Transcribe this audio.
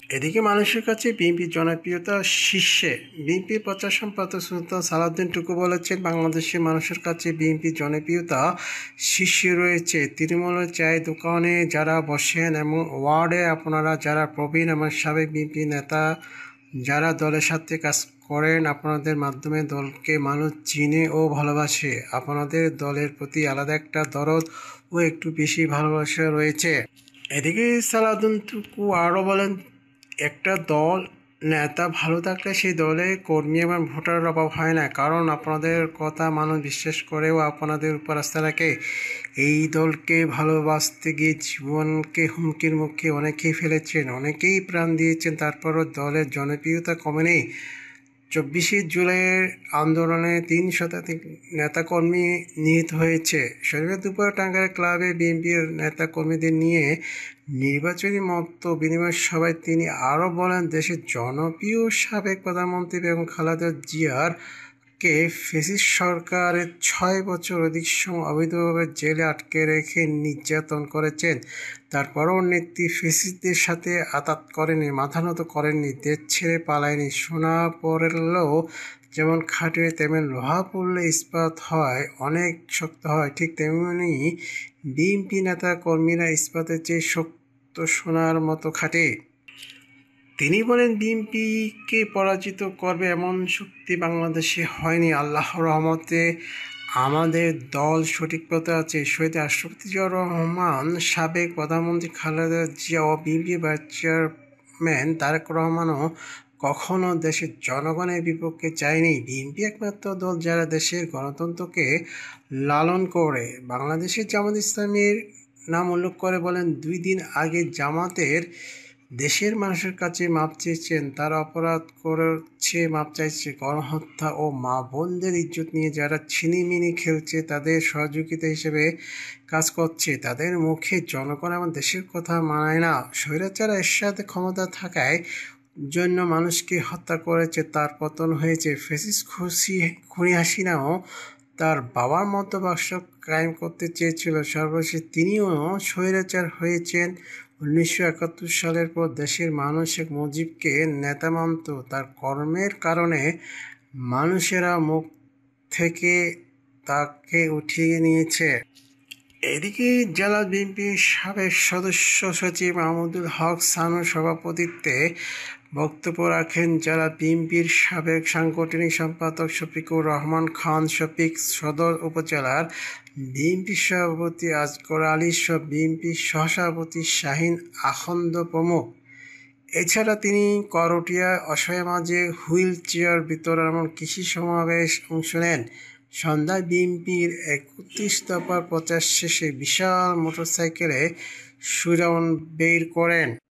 এদিকে মানুষের কাছে বিএনপির জনপ্রিয়তা শীর্ষে। বিএনপির প্রচার সম্পাদক সুলতান সালাউদ্দিন টুকু বলেছেন, বাংলাদেশের মানুষের কাছে বিএনপির জনপ্রিয়তা শীর্ষে রয়েছে। তৃণমূলের চায়ের দোকানে যারা বসেন এবং ওয়ার্ডে আপনারা যারা প্রবীণ এবং সাবেক বিএনপি নেতা যারা দলের সাথে কাজ করেন, আপনাদের মাধ্যমে দলকে মানুষ চিনে ও ভালোবাসে। আপনাদের দলের প্রতি আলাদা একটা দরদ ও একটু বেশি ভালোবাসা রয়েছে। এদিকে সালাউদ্দিন টুকু আরও বলেন, একটা দল নেতা ভালো থাকলে সেই দলে কর্মী এবং ভোটারের অভাব হয় না, কারণ আপনাদের কথা মানুষ বিশ্বাস করে ও আপনাদের উপর আস্থা রাখে। এই দলকে ভালোবাসতে গিয়ে জীবনকে হুমকির মুখে অনেকেই ফেলেছেন, অনেকেই প্রাণ দিয়েছেন, তারপরও দলের জনপ্রিয়তা কমেনি। 24শে জুলাইয়ের আন্দোলনে 3 শতাধিক নেতাকর্মী নিহত হয়েছে। শনিবার দুপুরে টাঙ্গাইল ক্লাবে বিএনপির নেতাকর্মীদের নিয়ে নির্বাচনী মত বিনিময় সভায় তিনি আরও বলেন, দেশের জনপ্রিয় সাবেক প্রধানমন্ত্রী বেগম খালেদা জিয়ার কে ফ্যাসিস্ট সরকারের 6 বছর অধিক সময় অবৈধভাবে জেলে আটকে রেখে নির্যাতন করেছেন। তারপরও নেত্রী ফ্যাসিস্টদের সাথে আতাত করেনি, মাথা নত করেননি, দেশ ছেড়ে পালায়নি। সোনা পড়লেও যেমন খাটে তেমন লোহা পড়লে ইস্পাত হয়, অনেক শক্ত হয়, ঠিক তেমনি বিএনপি নেতা কর্মীরা ইস্পাতের চেয়ে শক্ত সোনার মতো খাটে। তিনি বলেন, বিএনপিকে পরাজিত করবে এমন শক্তি বাংলাদেশে হয়নি। আল্লাহর রহমতে আমাদের দল সঠিক পথে আছে। শহীদ রাষ্ট্রপতি জিয়াউর রহমান, সাবেক প্রধানমন্ত্রী খালেদা জিয়া ও বিএনপি ভাইস চেয়ারম্যান তারেক রহমানও কখনো দেশের জনগণের বিপক্ষে চায়নি। বিএনপি একমাত্র দল যারা দেশের গণতন্ত্রকে লালন করে। বাংলাদেশের জামাত ইসলামীর নাম উল্লেখ করে বলেন, 2 দিন আগে জামাতের দেশের মানুষের কাছে মাপ চেয়েছেন, তারা অপরাধ করেছে, মাপ চাইছে। গণহত্যা ও মা বোনদের ইজ্জত নিয়ে যারা ছিনিমিনি খেলছে, তাদের সহযোগিতা হিসেবে কাজ করছে। তাদের মুখে জনগণ এবং দেশের কথা মানায় না। স্বৈরাচার এরশাদ ক্ষমতা থাকায় জন্য মানুষকে হত্যা করেছে, তার পতন হয়েছে। ফ্যাসিস্ট খুনি হাসিনাও তার বাবার মতো বাক্স কায়েম করতে চেয়েছিল। সর্বশেষ তিনিও স্বৈরাচার হয়েছেন। 1971 সালের পর দেশের মানুষ শেখ মুজিবকে নেতা মানত, তার কর্মের কারণে মানুষেরা মুখ থেকে তাকে উঠিয়ে নিয়েছে। এদিকে জেলা বিএনপির সাবেক সদস্য সচিব মাহমুদুল হক সানুর সভাপতিত্বে বক্তব্য রাখেন জেলা বিএনপির সাবেক সাংগঠনিক সম্পাদক শফিকুর রহমান খান শফিক, সদর উপজেলার বিএনপি সভাপতি আজগর আলী সহ বিএনপির সহসভাপতি শাহিন আখন্দ প্রমুখ। এছাড়া তিনি করটিয়ায় অসহায় মাঝে হুইল চেয়ার বিতরণ এবং কৃষি সমাবেশ অংশ নেন। সন্ধ্যায় বিএনপির 31 দফার প্রচার শেষে বিশাল মোটরসাইকেলে সুরাউন্ড বের করেন।